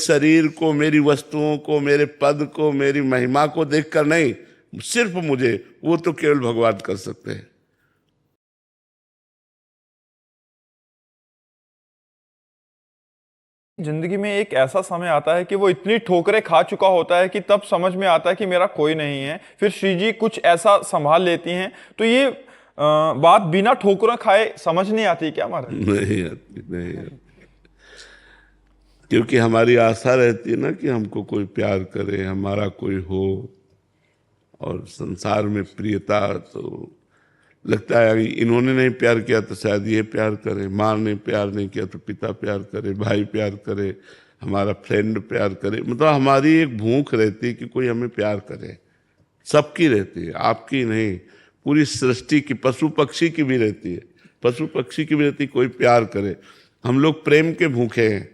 शरीर को, मेरी वस्तुओं को, मेरे पद को, मेरी महिमा को देखकर नहीं, सिर्फ मुझे, वो तो केवल भगवान कर सकते हैं। जिंदगी में एक ऐसा समय आता है कि वो इतनी ठोकरें खा चुका होता है कि तब समझ में आता है कि मेरा कोई नहीं है। फिर श्री जी कुछ ऐसा संभाल लेती हैं। तो ये बात बिना ठोकरें खाए समझ नहीं आती क्या महाराज? नहीं आती, नहीं आती। क्योंकि हमारी आशा रहती है ना कि हमको कोई प्यार करे, हमारा कोई हो, और संसार में प्रियता तो लगता है इन्होंने नहीं प्यार किया तो शायद ये प्यार करे, माँ ने प्यार नहीं किया तो पिता प्यार करे, भाई प्यार करे, हमारा फ्रेंड प्यार करे। मतलब हमारी एक भूख रहती है कि कोई हमें प्यार करे। सबकी रहती है, आपकी नहीं, पूरी सृष्टि की, पशु पक्षी की भी रहती है, पशु पक्षी की भी रहती है, कोई प्यार करे। हम लोग प्रेम के भूखे हैं,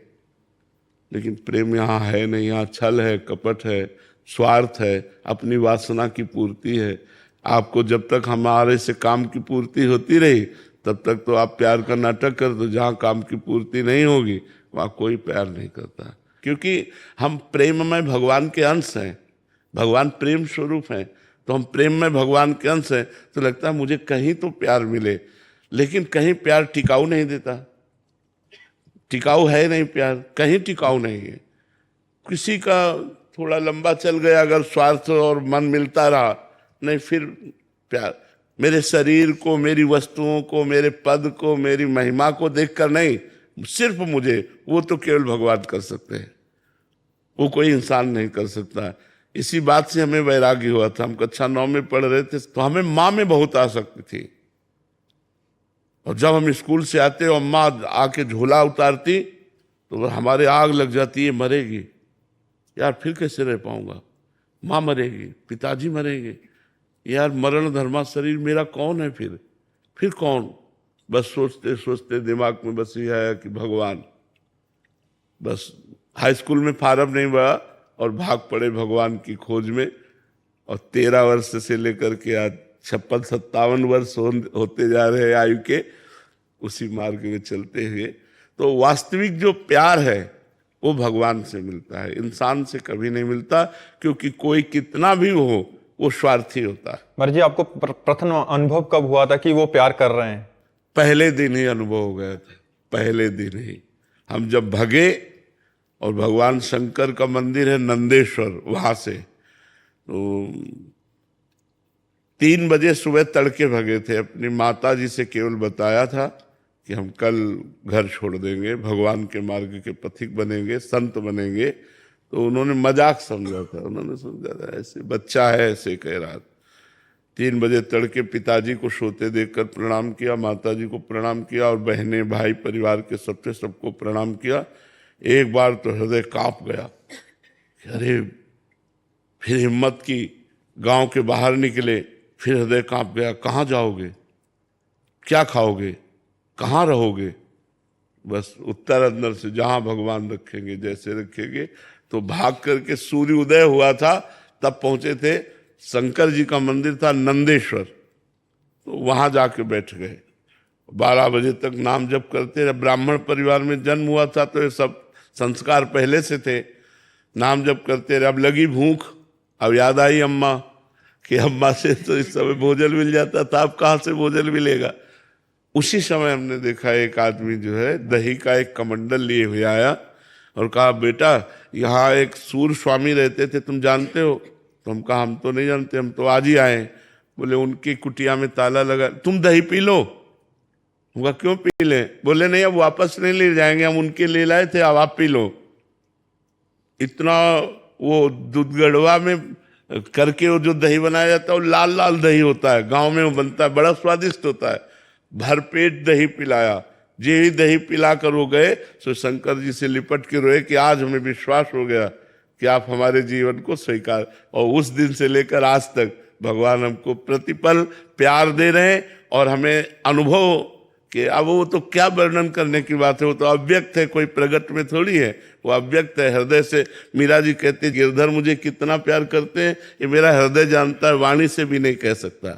लेकिन प्रेम यहाँ है नहीं। यहाँ छल है, कपट है, स्वार्थ है, अपनी वासना की पूर्ति है। आपको जब तक हमारे से काम की पूर्ति होती रही तब तक तो आप प्यार का नाटक कर दो। जहाँ काम की पूर्ति नहीं होगी वहाँ कोई प्यार नहीं करता, क्योंकि हम प्रेम में भगवान के अंश हैं। भगवान प्रेम स्वरूप हैं, तो हम प्रेम में भगवान के अंश हैं। तो लगता है मुझे कहीं तो प्यार मिले, लेकिन कहीं प्यार टिकाऊ नहीं देता। टिकाऊ है नहीं, प्यार कहीं टिकाऊ नहीं है। किसी का थोड़ा लंबा चल गया अगर स्वार्थ और मन मिलता रहा, नहीं फिर प्यार। मेरे शरीर को, मेरी वस्तुओं को, मेरे पद को, मेरी महिमा को देखकर नहीं, सिर्फ मुझे, वो तो केवल भगवान कर सकते हैं, वो कोई इंसान नहीं कर सकता। इसी बात से हमें वैराग्य हुआ था। हम कक्षा 9 में पढ़ रहे थे तो हमें माँ में बहुत आसक्ति थी, और जब हम स्कूल से आते और माँ आके झोला उतारती तो हमारे आग लग जाती है, मरेगी यार, फिर कैसे रह पाऊंगा, माँ मरेगी, पिताजी मरेंगे, यार मरण धर्मा शरीर मेरा कौन है, फिर कौन। बस सोचते सोचते दिमाग में बस ये आया कि भगवान। बस हाई स्कूल में फार्म नहीं भरा और भाग पड़े भगवान की खोज में, और 13 वर्ष से लेकर के आज 56-57 वर्ष होते जा रहे हैं आयु के, उसी मार्ग में चलते हुए। तो वास्तविक जो प्यार है वो भगवान से मिलता है, इंसान से कभी नहीं मिलता, क्योंकि कोई कितना भी हो वो स्वार्थी होता है। महाराज जी, आपको प्रथम अनुभव कब हुआ था कि वो प्यार कर रहे हैं? पहले दिन ही अनुभव हो गया था, पहले दिन ही। हम जब भगे, और भगवान शंकर का मंदिर है नंदेश्वर, वहां से तो 3 बजे सुबह तड़के भगे थे। अपनी माता जी से केवल बताया था कि हम कल घर छोड़ देंगे, भगवान के मार्ग के पथिक बनेंगे, संत बनेंगे। तो उन्होंने मजाक समझा था, उन्होंने समझा था ऐसे बच्चा है, ऐसे कह रहा था। 3 बजे तड़के पिताजी को सोते देखकर प्रणाम किया, माता जी को प्रणाम किया, और बहनें भाई परिवार के सबको प्रणाम किया। एक बार तो हृदय कांप गया, अरे फिर हिम्मत की, गांव के बाहर निकले, फिर हृदय कांप गया, कहाँ जाओगे, क्या खाओगे, कहाँ रहोगे। बस उत्तर अंदर से जहाँ भगवान रखेंगे, जैसे रखेंगे। तो भाग करके सूर्य उदय हुआ था तब पहुंचे थे। शंकर जी का मंदिर था नंदेश्वर, तो वहां जाके बैठ गए। 12 बजे तक नाम जप करते रहे। ब्राह्मण परिवार में जन्म हुआ था तो ये सब संस्कार पहले से थे, नाम जप करते रहे। अब लगी भूख, अब याद आई अम्मा कि अम्मा से तो इस समय भोजन मिल जाता था, अब कहाँ से भोजन मिलेगा। उसी समय हमने देखा एक आदमी जो है दही का एक कमंडल लिए हुए आया और कहा, बेटा यहाँ एक सूर स्वामी रहते थे, तुम जानते हो? तो हम कहा, हम तो नहीं जानते, हम तो आज ही आए। बोले उनकी कुटिया में ताला लगा, तुम दही पी लो। होगा क्यों पी लें? बोले नहीं, अब वापस नहीं ले जाएंगे, हम उनके ले लाए थे, अब आप पी लो। इतना वो दूध गढ़वा में करके वो जो दही बनाया जाता है वो लाल लाल दही होता है, गांव में वो बनता है, बड़ा स्वादिष्ट होता है। भरपेट दही पिलाया। जे ही दही पिला कर वो गए तो शंकर जी से लिपट के रोए कि आज हमें विश्वास हो गया कि आप हमारे जीवन को स्वीकार। और उस दिन से लेकर आज तक भगवान हमको प्रतिपल प्यार दे रहे हैं, और हमें अनुभव कि अब वो तो क्या वर्णन करने की बात है, वो तो अव्यक्त है, कोई प्रगट में थोड़ी है, वो अव्यक्त है, हृदय से। मीरा जी कहते हैं गिरधर मुझे कितना प्यार करते हैं ये मेरा हृदय जानता है, वाणी से भी नहीं कह सकता।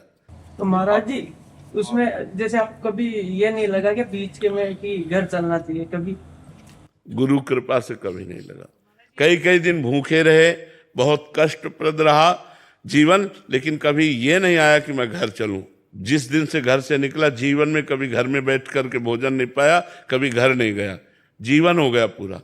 तो महाराज जी उसमें जैसे आप कभी ये नहीं लगा कि बीच के में कि घर चलना चाहिए? कभी गुरु कृपा से कभी नहीं लगा। कई कई दिन भूखे रहे, बहुत कष्टप्रद रहा जीवन, लेकिन कभी ये नहीं आया कि मैं घर चलूं। जिस दिन से घर से निकला, जीवन में कभी घर में बैठ करके भोजन नहीं पाया, कभी घर नहीं गया, जीवन हो गया पूरा।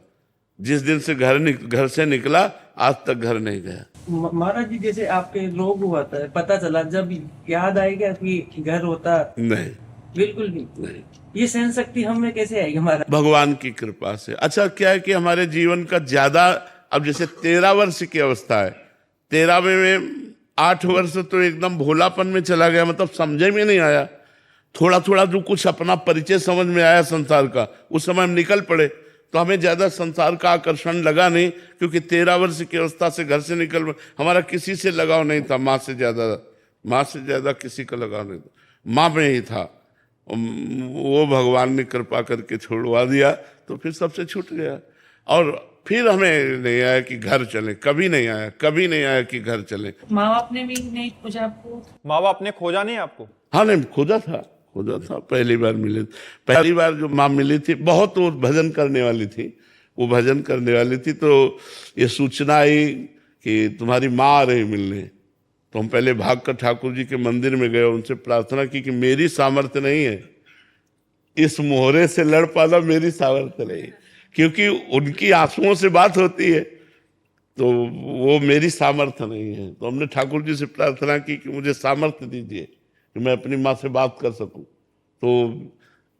जिस दिन से घर से निकला, आज तक घर नहीं गया। महाराज जी, जैसे आपके रोग हुआ था, पता चला, जब याद आएगा कि घर होता? नहीं, बिल्कुल भी नहीं। ये सहन शक्ति हमें कैसे आएगी महाराज? भगवान की कृपा से। अच्छा, क्या है कि हमारे जीवन का ज्यादा, अब जैसे 13 वर्ष की अवस्था है, 13 में 8 वर्ष तो एकदम भोलापन में चला गया, मतलब समझे में नहीं आया। थोड़ा थोड़ा जो कुछ अपना परिचय समझ में आया संसार का, उस समय हम निकल पड़े, तो हमें ज्यादा संसार का आकर्षण लगा नहीं, क्योंकि 13 वर्ष की अवस्था से घर से निकल, हमारा किसी से लगाव नहीं था। माँ से ज्यादा किसी का लगाव नहीं था, माँ में ही था। वो भगवान ने कृपा करके छोड़वा दिया, तो फिर सबसे छूट गया। और फिर हमें नहीं आया कि घर चले, कभी नहीं आया कि घर चले। माँ बाप ने भी नहीं खोजा आपको? माँ बाप ने खोजा नहीं आपको? हाँ, नहीं खोजा था। पहली बार जो माँ मिली थी, बहुत वो भजन करने वाली थी, तो ये सूचना आई कि तुम्हारी माँ आ रही मिलने। तो हम पहले भागकर ठाकुर जी के मंदिर में गए, उनसे प्रार्थना की कि मेरी सामर्थ्य नहीं है, इस मोहरे से लड़ पाना मेरी सामर्थ्य नहीं, क्योंकि उनकी आंसुओं से बात होती है, तो वो मेरी सामर्थ्य नहीं है। तो हमने ठाकुर जी से प्रार्थना की कि मुझे सामर्थ्य दीजिए कि मैं अपनी माँ से बात कर सकूं। तो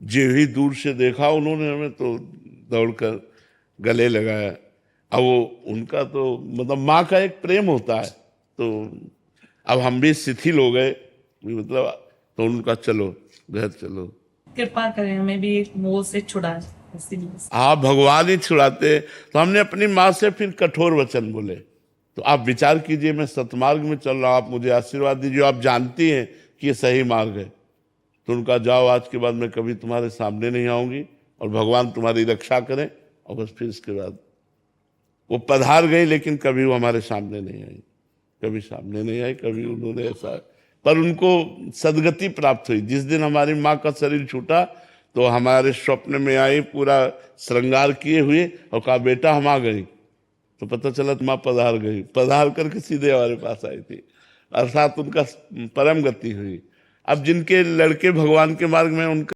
जो ही दूर से देखा उन्होंने हमें, तो दौड़कर गले लगाया। अब वो उनका तो मतलब माँ का एक प्रेम होता है, तो अब हम भी शिथिल हो गए, मतलब तो उनका चलो घर चलो, कृपा करें हमें भी एक मोह से छुड़ा। हाँ, भगवान ही छुड़ाते। तो हमने अपनी माँ से फिर कठोर वचन बोले, तो आप विचार कीजिए, मैं सतमार्ग में चल रहा हूँ, आप मुझे आशीर्वाद दीजिए, आप जानती हैं कि ये सही मार्ग है। तो उनका जाओ, आज के बाद मैं कभी तुम्हारे सामने नहीं आऊंगी, और भगवान तुम्हारी रक्षा करें। और बस फिर इसके बाद वो पधार गई, लेकिन कभी वो हमारे सामने नहीं आई, कभी उन्होंने ऐसा, पर उनको सदगति प्राप्त हुई। जिस दिन हमारी माँ का शरीर छूटा, तो हमारे स्वप्न में आई, पूरा श्रृंगार किए हुए, और कहा बेटा हम आ गई। तो पता चला माँ पधार करके सीधे हमारे पास आई थी, अर्थात उनका परम गति हुई। अब जिनके लड़के भगवान के मार्ग में, उनका